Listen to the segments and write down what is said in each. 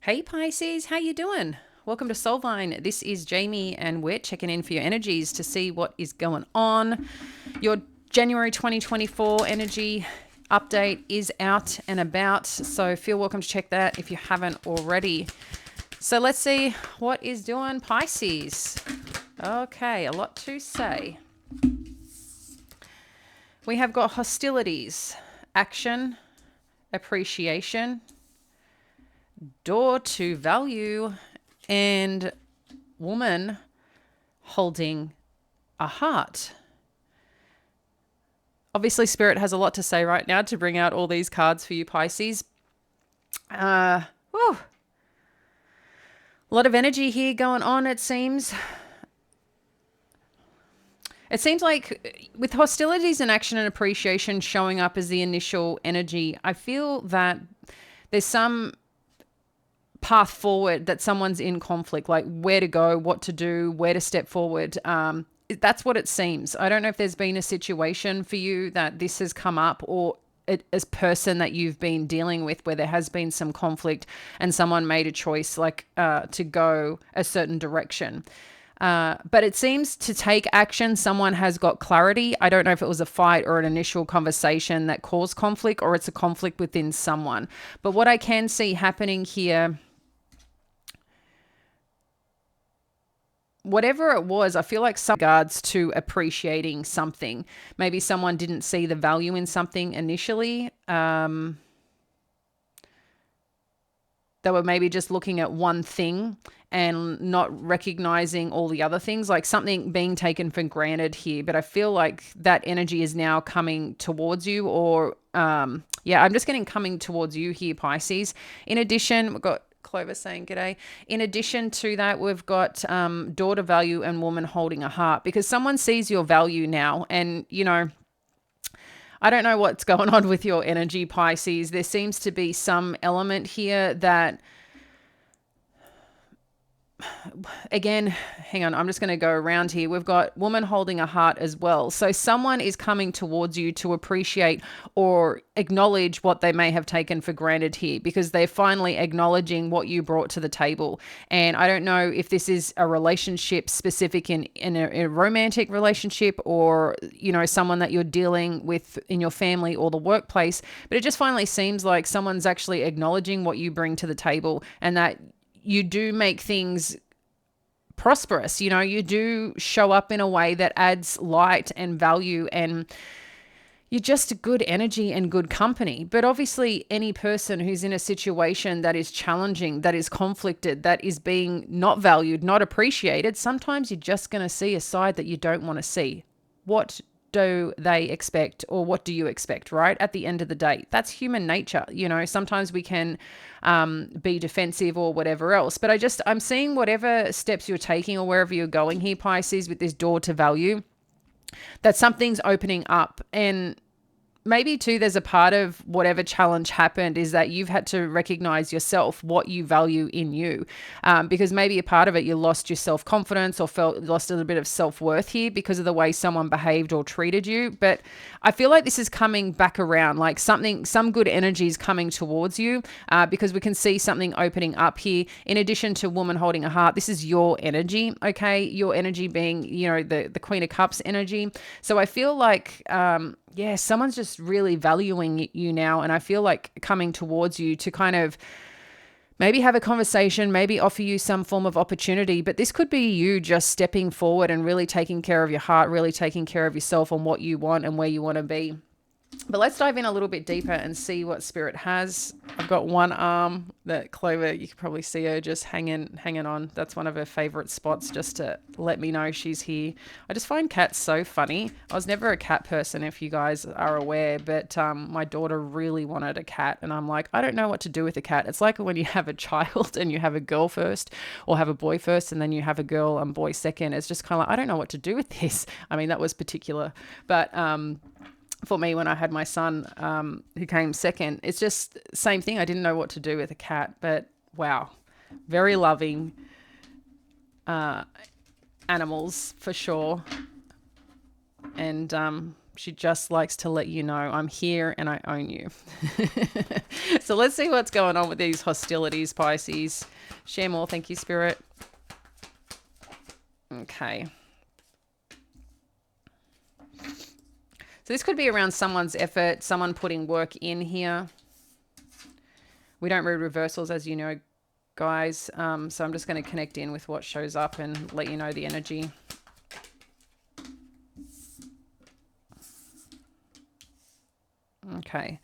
Hey Pisces, how you doing? Welcome to Soulvine. This is Jamie and we're checking in for your energies to see what is going on. Your January 2024 energy update is out and about, so feel welcome to check that if you haven't already. So let's see what is doing Pisces. Okay, a lot to say. We have got hostilities, action, appreciation, door to value, and woman holding a heart. Obviously, Spirit has a lot to say right now to bring out all these cards for you, Pisces. A lot of energy here going on, it seems. It seems like with hostilities and action and appreciation showing up as the initial energy, I feel that there's some path forward that someone's in conflict, like where to go, what to do, where to step forward. That's what it seems. I don't know if there's been a situation for you that this has come up, or as person that you've been dealing with where there has been some conflict and someone made a choice like to go a certain direction. But it seems to take action, someone has got clarity. I don't know if it was a fight or an initial conversation that caused conflict, or it's a conflict within someone. But what I can see happening here, whatever it was, I feel like some regards to appreciating something. Maybe someone didn't see the value in something initially. They were maybe just looking at one thing and not recognizing all the other things, like something being taken for granted here. But I feel like that energy is now coming towards you, or I'm just getting coming towards you here, Pisces. In addition, we've got Clover saying g'day. In addition to that, we've got daughter value and woman holding a heart, because someone sees your value now. And, I don't know what's going on with your energy, Pisces. There seems to be some element here that, again, hang on, I'm just going to go around here. We've got woman holding a heart as well. So someone is coming towards you to appreciate or acknowledge what they may have taken for granted here, because they're finally acknowledging what you brought to the table. And I don't know if this is a relationship specific in a romantic relationship, or, someone that you're dealing with in your family or the workplace, but it just finally seems like someone's actually acknowledging what you bring to the table, and that you do make things prosperous. You do show up in a way that adds light and value, and you're just a good energy and good company. But obviously, any person who's in a situation that is challenging, that is conflicted, that is being not valued, not appreciated, sometimes you're just going to see a side that you don't want to see. What do they expect, or what do you expect, right? At the end of the day, that's human nature. Sometimes we can be defensive or whatever else, but I'm seeing whatever steps you're taking or wherever you're going here, Pisces, with this door to value, that something's opening up. And maybe too, there's a part of whatever challenge happened is that you've had to recognize yourself, what you value in you. Because maybe a part of it, you lost your self-confidence or lost a little bit of self-worth here because of the way someone behaved or treated you. But I feel like this is coming back around, like some good energy is coming towards you, because we can see something opening up here. In addition to woman holding a heart, this is your energy, okay? Your energy being, the Queen of Cups energy. So I feel like, someone's just really valuing you now. And I feel like coming towards you to kind of maybe have a conversation, maybe offer you some form of opportunity. But this could be you just stepping forward and really taking care of your heart, really taking care of yourself on what you want and where you want to be. But let's dive in a little bit deeper and see what Spirit has. I've got one arm that Clover, you can probably see her just hanging on. That's one of her favorite spots, just to let me know she's here. I just find cats so funny. I was never a cat person, if you guys are aware, but my daughter really wanted a cat, and I'm like, I don't know what to do with a cat. It's like when you have a child and you have a girl first, or have a boy first, and then you have a girl and boy second. It's just kind of like, I don't know what to do with this. I mean, that was particular, but for me, when I had my son, who came second, it's just same thing. I didn't know what to do with a cat, but wow, very loving animals for sure. And She just likes to let you know, I'm here and I own you. So let's see what's going on with these hostilities, Pisces. Share more. Thank you, Spirit. Okay. So this could be around someone's effort, someone putting work in here. We don't read reversals, as you know, guys. So I'm just going to connect in with what shows up and let you know the energy. Okay.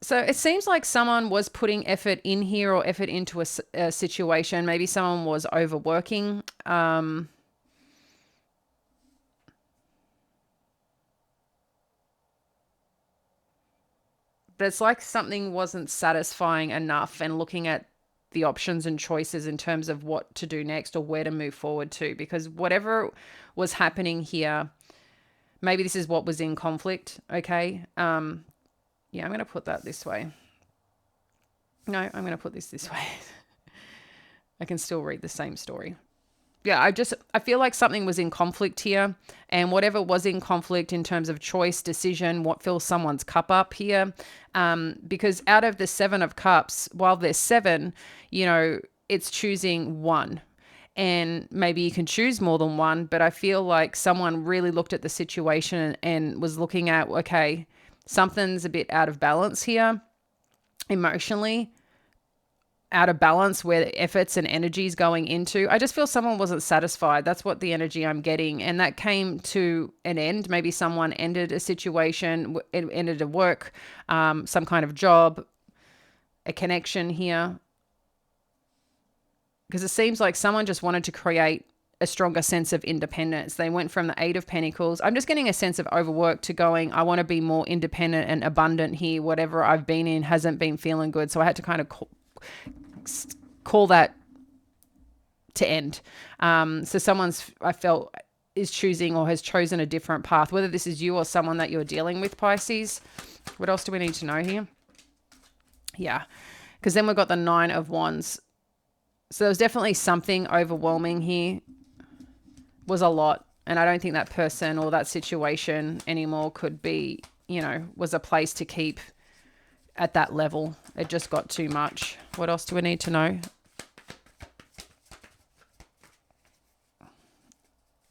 So it seems like someone was putting effort in here or effort into a situation. Maybe someone was overworking. But it's like something wasn't satisfying enough, and looking at the options and choices in terms of what to do next or where to move forward to, because whatever was happening here, maybe this is what was in conflict. Okay. Yeah, I'm going to put that this way. No, I'm going to put this way. I can still read the same story. Yeah, I feel like something was in conflict here, and whatever was in conflict in terms of choice, decision, what fills someone's cup up here, because out of the 7 of Cups, while there's 7, it's choosing one, and maybe you can choose more than one, but I feel like someone really looked at the situation and was looking at, okay, something's a bit out of balance here emotionally, out of balance where the efforts and energy is going into. I just feel someone wasn't satisfied. That's what the energy I'm getting. And that came to an end. Maybe someone ended a situation, ended a work, some kind of job, a connection here. Because it seems like someone just wanted to create a stronger sense of independence. They went from the 8 of Pentacles. I'm just getting a sense of overwork to going, I want to be more independent and abundant here. Whatever I've been in hasn't been feeling good. So I had to kind of call that to end. So someone's, I felt, is choosing or has chosen a different path, whether this is you or someone that you're dealing with, Pisces. What else do we need to know here? Yeah, because then we've got the 9 of Wands. So there was definitely something overwhelming here. Was a lot. And I don't think that person or that situation anymore could be, was a place to keep at that level. It just got too much. What else do we need to know?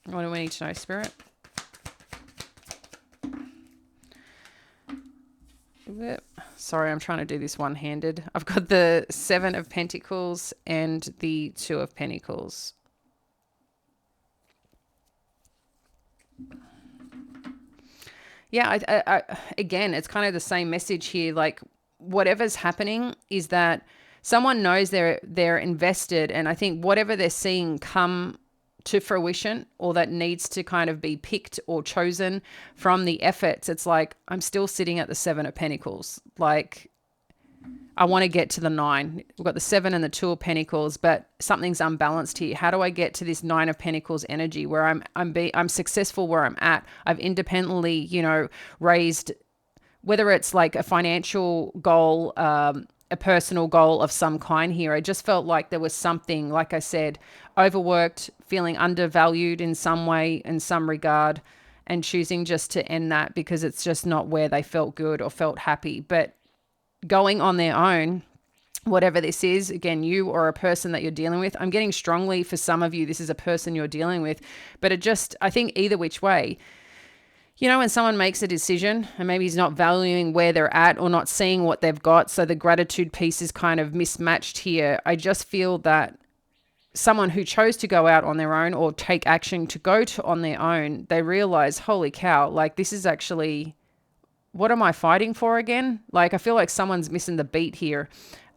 What do we need to know, Spirit? Sorry, I'm trying to do this one-handed. I've got the 7 of Pentacles and the 2 of Pentacles. Yeah, I again, it's kind of the same message here. Like, whatever's happening is that someone knows they're invested, and I think whatever they're seeing come to fruition, or that needs to kind of be picked or chosen from the efforts, it's like, I'm still sitting at the 7 of Pentacles. Like, I want to get to the 9. We've got the 7 and the 2 of Pentacles, but something's unbalanced here. How do I get to this 9 of Pentacles energy where I'm successful where I'm at? I've independently, raised, whether it's like a financial goal, a personal goal of some kind here. I just felt like there was something, like I said, overworked, feeling undervalued in some way, in some regard, and choosing just to end that because it's just not where they felt good or felt happy. But going on their own, whatever this is, again, you or a person that you're dealing with, I'm getting strongly for some of you, this is a person you're dealing with, but I think either which way, when someone makes a decision and maybe he's not valuing where they're at or not seeing what they've got, so the gratitude piece is kind of mismatched here. I just feel that someone who chose to go out on their own or take action to go to on their own, they realize, holy cow, like, this is actually, what am I fighting for again? Like, I feel like someone's missing the beat here.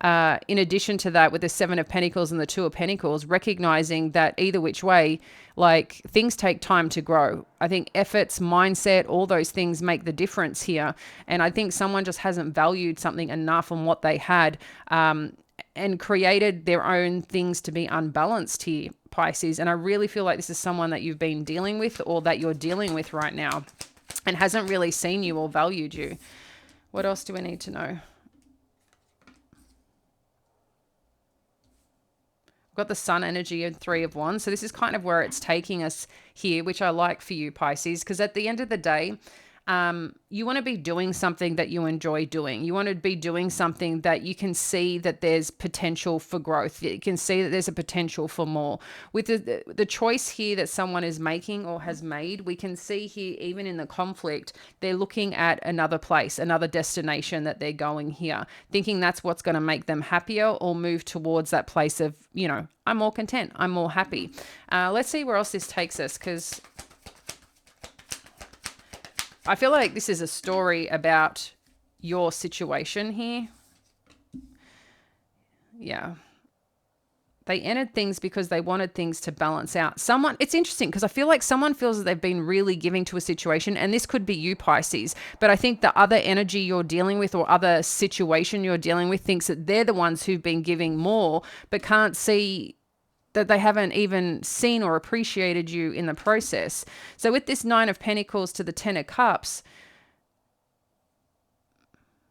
In addition to that, with the 7 of Pentacles and the 2 of Pentacles, recognizing that either which way, like, things take time to grow. I think efforts, mindset, all those things make the difference here. And I think someone just hasn't valued something enough on what they had, and created their own things to be unbalanced here, Pisces. And I really feel like this is someone that you've been dealing with or that you're dealing with right now and hasn't really seen you or valued you. What else do we need to know? We've got the sun energy and 3 of Wands. So this is kind of where it's taking us here, which I like for you, Pisces, because at the end of the day, you want to be doing something that you enjoy doing. You want to be doing something that you can see that there's potential for growth. You can see that there's a potential for more. With the choice here that someone is making or has made, we can see here, even in the conflict, they're looking at another place, another destination that they're going here, thinking that's what's going to make them happier or move towards that place of, I'm more content, I'm more happy. Let's see where else this takes us, because I feel like this is a story about your situation here. Yeah. They entered things because they wanted things to balance out. It's interesting because I feel like someone feels that they've been really giving to a situation, and this could be you, Pisces, but I think the other energy you're dealing with or other situation you're dealing with thinks that they're the ones who've been giving more, but can't see that they haven't even seen or appreciated you in the process. So with this 9 of Pentacles to the 10 of Cups,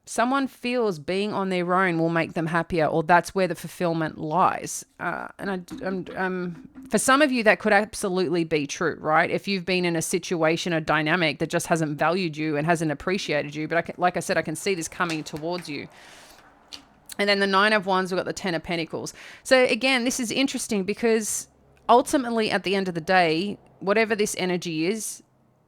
someone feels being on their own will make them happier, or that's where the fulfillment lies. For some of you, that could absolutely be true, right? If you've been in a situation, a dynamic that just hasn't valued you and hasn't appreciated you. But like I said, I can see this coming towards you. And then the 9 of Wands, we've got the 10 of Pentacles. So again, this is interesting because ultimately at the end of the day, whatever this energy is,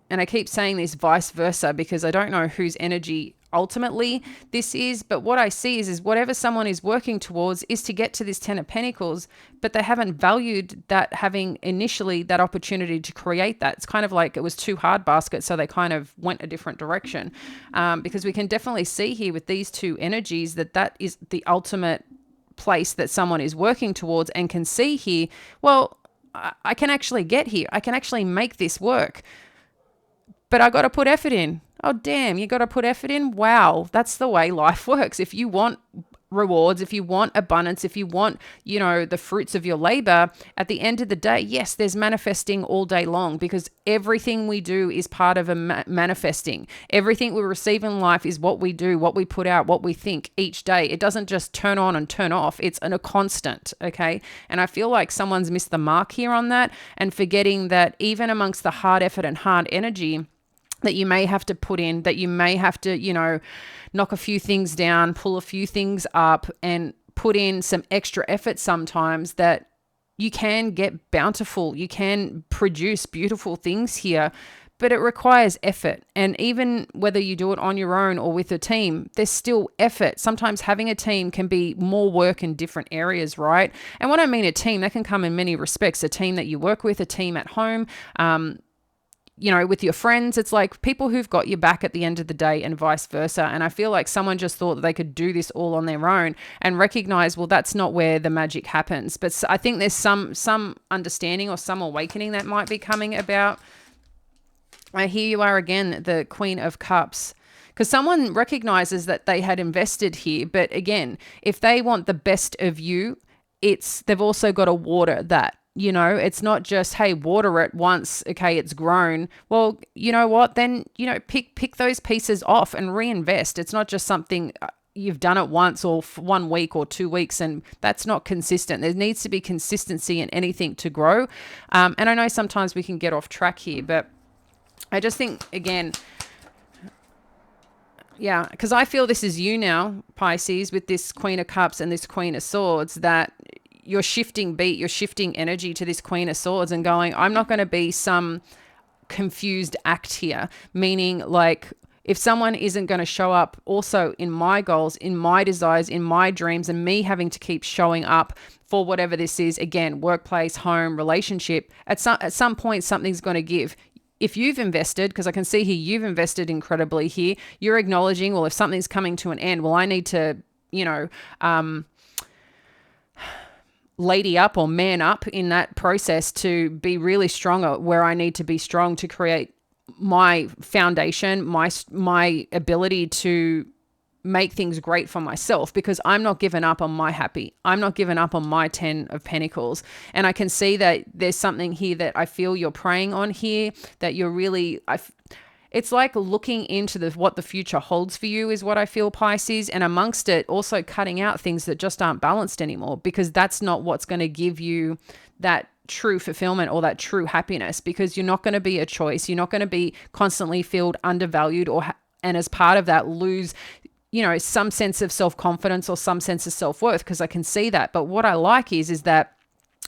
and I keep saying this vice versa because I don't know whose energy ultimately this is, but what I see is whatever someone is working towards is to get to this 10 of Pentacles, but they haven't valued that, having initially that opportunity to create that. It's kind of like it was too hard basket, so they kind of went a different direction, because we can definitely see here with these two energies that is the ultimate place that someone is working towards, and can see here, well, I can actually get here. I can actually make this work, but I got to put effort in. Oh, damn, you got to put effort in? Wow, that's the way life works. If you want rewards, if you want abundance, if you want, the fruits of your labor, at the end of the day, yes, there's manifesting all day long, because everything we do is part of a manifesting. Everything we receive in life is what we do, what we put out, what we think each day. It doesn't just turn on and turn off. It's a constant, okay? And I feel like someone's missed the mark here on that, and forgetting that even amongst the hard effort and hard energy that you may have to put in, that you may have to, knock a few things down, pull a few things up, and put in some extra effort sometimes, that you can get bountiful. You can produce beautiful things here, but it requires effort. And even whether you do it on your own or with a team, there's still effort. Sometimes having a team can be more work in different areas, right? And when I mean a team, that can come in many respects. A team that you work with, a team at home, with your friends. It's like people who've got your back at the end of the day, and vice versa. And I feel like someone just thought that they could do this all on their own, and recognize, well, that's not where the magic happens. But I think there's some understanding or some awakening that might be coming about. Here you are again, the Queen of Cups. Because someone recognizes that they had invested here. But again, if they want the best of you, they've also got to water that. It's not just, hey, water it once, okay, it's grown. Well, you know what? Then, pick those pieces off and reinvest. It's not just something you've done it once or for 1 week or 2 weeks, and that's not consistent. There needs to be consistency in anything to grow. And I know sometimes we can get off track here, but I just think, again, yeah, because I feel this is you now, Pisces, with this Queen of Cups and this Queen of Swords, that you're shifting beat, you're shifting energy to this Queen of Swords and going, I'm not going to be some confused act here. Meaning, like, if someone isn't going to show up also in my goals, in my desires, in my dreams, and me having to keep showing up for whatever this is, again, workplace, home, relationship, at some point, something's going to give. If you've invested, because I can see here, you've invested incredibly here, you're acknowledging, well, if something's coming to an end, well, I need to, lady up or man up in that process to be really strong where I need to be strong to create my foundation, my ability to make things great for myself, because I'm not giving up on my happy. I'm not giving up on my 10 of Pentacles. And I can see that there's something here that I feel you're praying on here, that you're really, It's like looking into what the future holds for you is what I feel, Pisces. And amongst it, also cutting out things that just aren't balanced anymore, because that's not what's going to give you that true fulfillment or that true happiness, because you're not going to be a choice. You're not going to be constantly feel undervalued and as part of that lose, some sense of self-confidence or some sense of self-worth, because I can see that. But what I like is that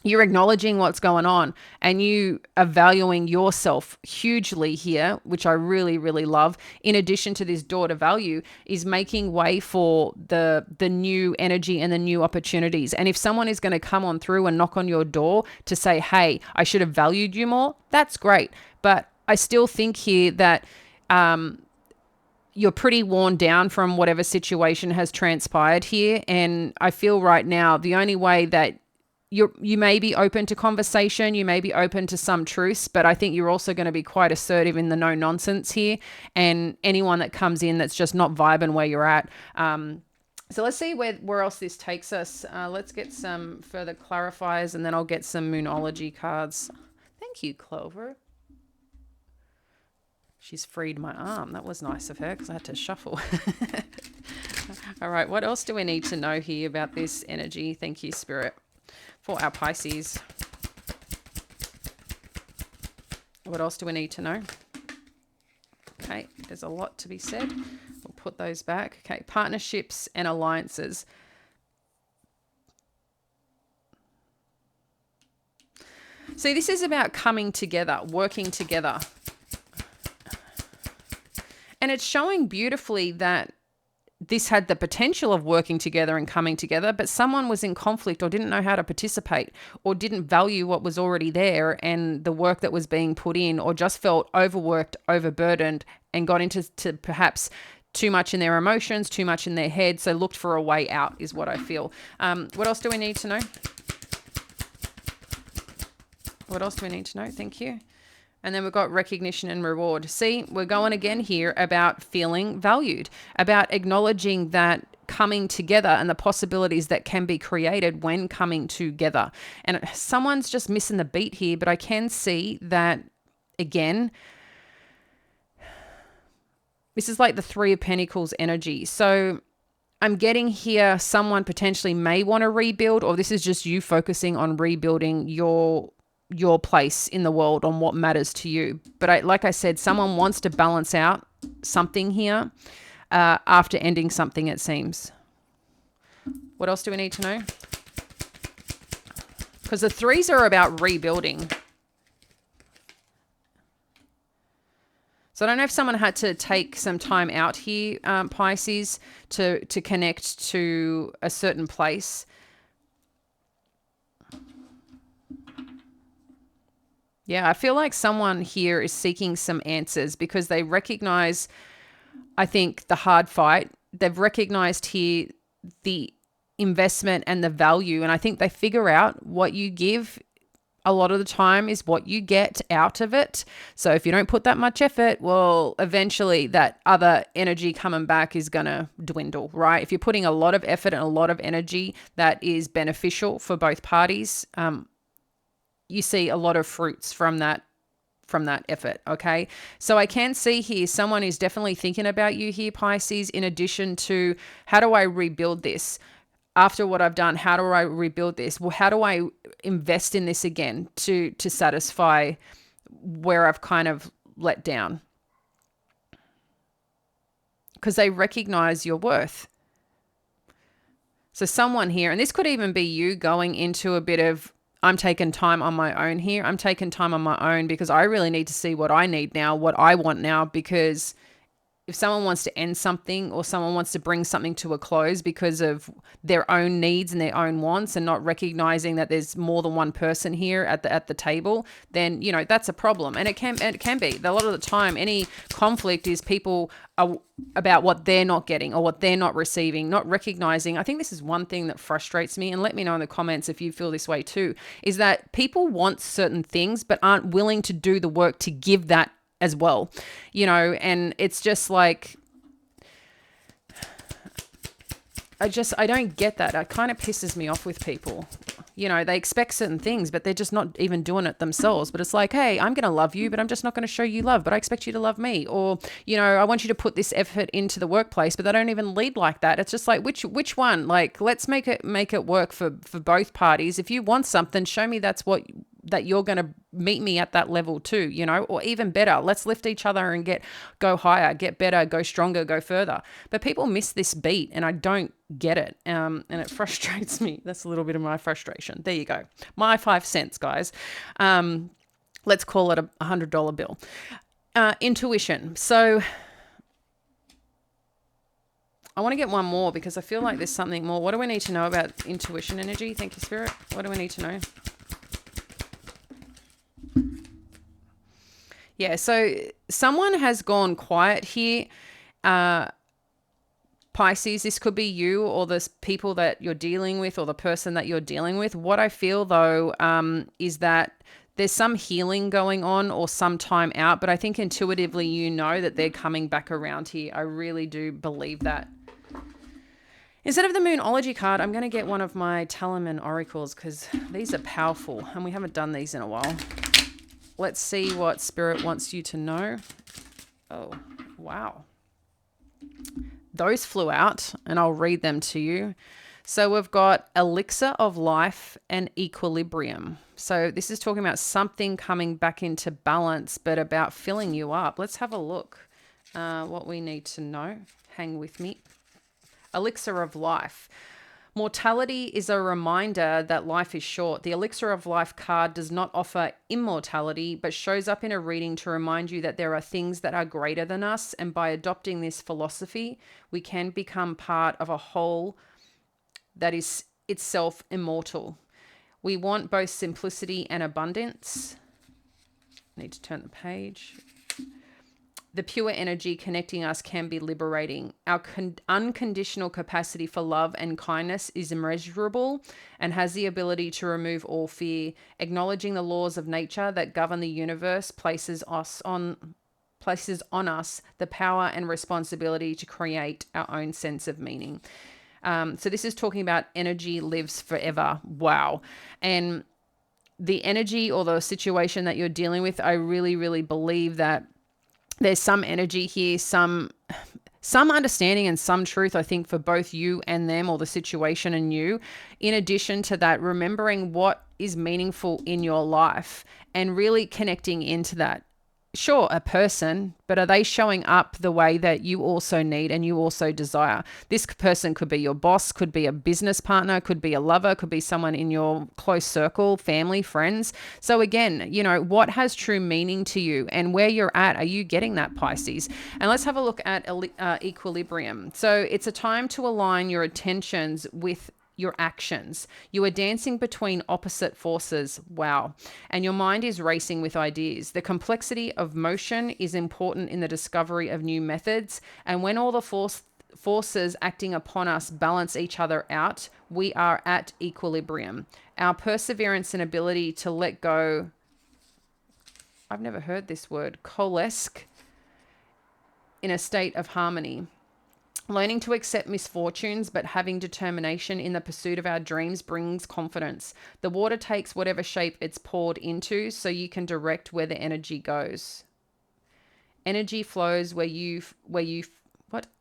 you're acknowledging what's going on and you are valuing yourself hugely here, which I really, really love. In addition to this daughter value, is making way for the new energy and the new opportunities. And if someone is going to come on through and knock on your door to say, hey, I should have valued you more, that's great. But I still think here that you're pretty worn down from whatever situation has transpired here. And I feel right now the only way that you may be open to conversation, you may be open to some truths, but I think you're also going to be quite assertive in the no nonsense here. And anyone that comes in that's just not vibing where you're at. So let's see where else this takes us. Let's get some further clarifiers, and then I'll get some Moonology cards. Thank you, Clover. She's freed my arm. That was nice of her because I had to shuffle. All right, what else do we need to know here about this energy? Thank you, Spirit, for our Pisces. What else do we need to know? Okay, there's a lot to be said. We'll put those back. Okay, partnerships and alliances. See, this is about coming together, working together. And it's showing beautifully that this had the potential of working together and coming together, but someone was in conflict or didn't know how to participate or didn't value what was already there and the work that was being put in, or just felt overworked, overburdened, and got into perhaps too much in their emotions, too much in their head. So looked for a way out is what I feel. What else do we need to know? What else do we need to know? Thank you. And then we've got recognition and reward. See, we're going again here about feeling valued, about acknowledging that coming together and the possibilities that can be created when coming together. And someone's just missing the beat here, but I can see that, again, this is like the Three of Pentacles energy. So I'm getting here someone potentially may want to rebuild, or this is just you focusing on rebuilding your place in the world, on what matters to you. But like I said, someone wants to balance out something here after ending something, it seems. What else do we need to know? Because the threes are about rebuilding. So I don't know if someone had to take some time out here, Pisces, to connect to a certain place. Yeah, I feel like someone here is seeking some answers because they recognize, I think, the hard fight. They've recognized here the investment and the value. And I think they figure out what you give a lot of the time is what you get out of it. So if you don't put that much effort, well, eventually that other energy coming back is going to dwindle, right? If you're putting a lot of effort and a lot of energy that is beneficial for both parties, you see a lot of fruits from that effort. Okay. So I can see here someone is definitely thinking about you here, Pisces, in addition to how do I rebuild this after what I've done? How do I rebuild this? Well, how do I invest in this again to satisfy where I've kind of let down? Because they recognize your worth. So someone here, and this could even be you going into a bit of, I'm taking time on my own here. I'm taking time on my own because I really need to see what I need now, what I want now, because if someone wants to end something or someone wants to bring something to a close because of their own needs and their own wants and not recognizing that there's more than one person here at the table, then, that's a problem. And it can be. A lot of the time, any conflict is people are about what they're not getting or what they're not receiving, not recognizing. I think this is one thing that frustrates me, and let me know in the comments if you feel this way too, is that people want certain things but aren't willing to do the work to give that as well, and it's just like, I don't get that. It kind of pisses me off with people. You know, they expect certain things, but they're just not even doing it themselves. But it's like, hey, I'm going to love you, but I'm just not going to show you love, but I expect you to love me. Or, you know, I want you to put this effort into the workplace, but they don't even lead like that. It's just like, which one? Like, let's make it work for both parties. If you want something, show me that you're going to meet me at that level too, you know, or even better, let's lift each other and go higher, get better, go stronger, go further. But people miss this beat and I don't get it. And it frustrates me. That's a little bit of my frustration. There you go. My 5 cents, guys. Let's call it a $100 bill. Intuition. So I want to get one more because I feel like there's something more. What do we need to know about intuition energy? Thank you, Spirit. What do we need to know? Yeah, so someone has gone quiet here. Pisces, this could be you or the people that you're dealing with or the person that you're dealing with. What I feel, though, is that there's some healing going on or some time out, but I think intuitively you know that they're coming back around here. I really do believe that. Instead of the Moonology card, I'm going to get one of my Talaman oracles because these are powerful and we haven't done these in a while. Let's see what Spirit wants you to know. Oh, wow. Those flew out and I'll read them to you. So we've got elixir of life and equilibrium. So this is talking about something coming back into balance, but about filling you up. Let's have a look what we need to know. Hang with me. Elixir of life. Mortality is a reminder that life is short. The Elixir of Life card does not offer immortality, but shows up in a reading to remind you that there are things that are greater than us. And by adopting this philosophy, we can become part of a whole that is itself immortal. We want both simplicity and abundance. Need to turn the page. The pure energy connecting us can be liberating. Our unconditional capacity for love and kindness is immeasurable and has the ability to remove all fear. Acknowledging the laws of nature that govern the universe places on us the power and responsibility to create our own sense of meaning. So this is talking about energy lives forever. Wow. And the energy or the situation that you're dealing with, I really, really believe that there's some energy here, some understanding and some truth, I think, for both you and them or the situation and you. In addition to that, remembering what is meaningful in your life and really connecting into that. Sure, a person, but are they showing up the way that you also need and you also desire? This person could be your boss, could be a business partner, could be a lover, could be someone in your close circle, family, friends. So again, you know, what has true meaning to you and where you're at, are you getting that, Pisces? And let's have a look at equilibrium. So it's a time to align your attentions with your actions. You are dancing between opposite forces. Wow. And your mind is racing with ideas. The complexity of motion is important in the discovery of new methods. And when all the forces acting upon us balance each other out, we are at equilibrium. Our perseverance and ability to let go, I've never heard this word, coalesce in a state of harmony. Learning to accept misfortunes, but having determination in the pursuit of our dreams brings confidence. The water takes whatever shape it's poured into, so you can direct where the energy goes. Energy flows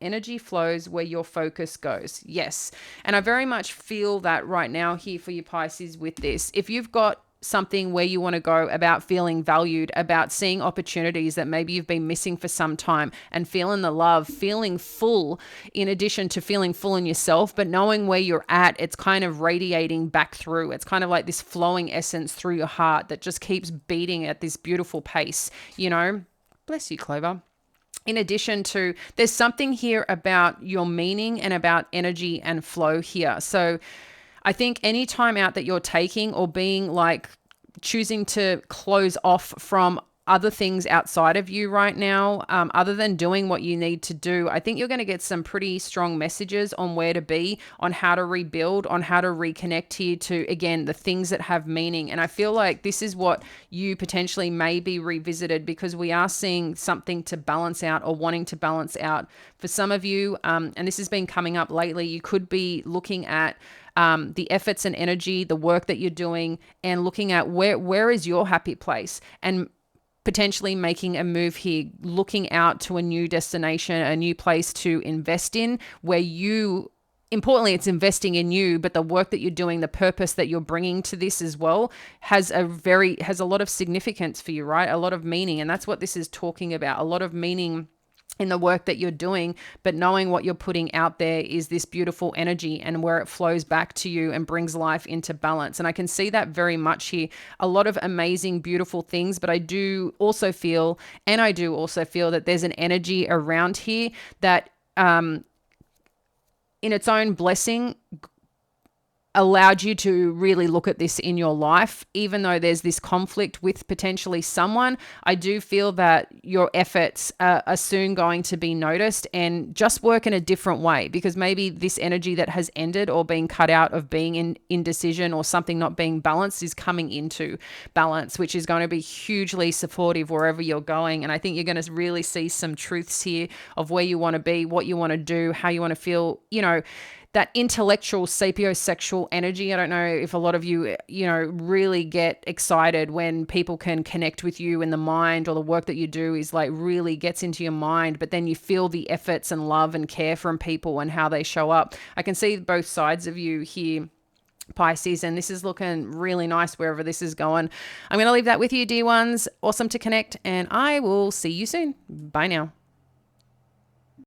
energy flows where your focus goes. Yes. And I very much feel that right now here for you, Pisces, with this. If you've got something where you want to go about feeling valued, about seeing opportunities that maybe you've been missing for some time and feeling the love, feeling full in addition to feeling full in yourself, but knowing where you're at, it's kind of radiating back through. It's kind of like this flowing essence through your heart that just keeps beating at this beautiful pace, you know? Bless you, Clover. In addition to, there's something here about your meaning and about energy and flow here. So I think any time out that you're taking or being like choosing to close off from other things outside of you right now, other than doing what you need to do. I think you're going to get some pretty strong messages on where to be, on how to rebuild, on how to reconnect here to, again, the things that have meaning. And I feel like this is what you potentially may be revisited, because we are seeing something to balance out, or wanting to balance out. For some of you, and this has been coming up lately, you could be looking at the efforts and energy, the work that you're doing, and looking at where is your happy place, and potentially making a move here, looking out to a new destination, a new place to invest in, where you, importantly, it's investing in you, but the work that you're doing, the purpose that you're bringing to this as well, has a lot of significance for you, right? A lot of meaning. And that's what this is talking about. A lot of meaning in the work that you're doing, but knowing what you're putting out there is this beautiful energy, and where it flows back to you and brings life into balance. And I can see that very much here. A lot of amazing, beautiful things, but I do also feel that there's an energy around here that, in its own blessing, allowed you to really look at this in your life. Even though there's this conflict with potentially someone, I do feel that your efforts are soon going to be noticed, and just work in a different way, because maybe this energy that has ended or been cut out of being in indecision or something not being balanced is coming into balance, which is going to be hugely supportive wherever you're going. And I think you're going to really see some truths here of where you want to be, what you want to do, how you want to feel, that intellectual sapiosexual energy. I don't know if a lot of you, really get excited when people can connect with you in the mind, or the work that you do is like really gets into your mind, but then you feel the efforts and love and care from people and how they show up. I can see both sides of you here, Pisces, and this is looking really nice wherever this is going. I'm going to leave that with you, dear ones. Awesome to connect, and I will see you soon. Bye now.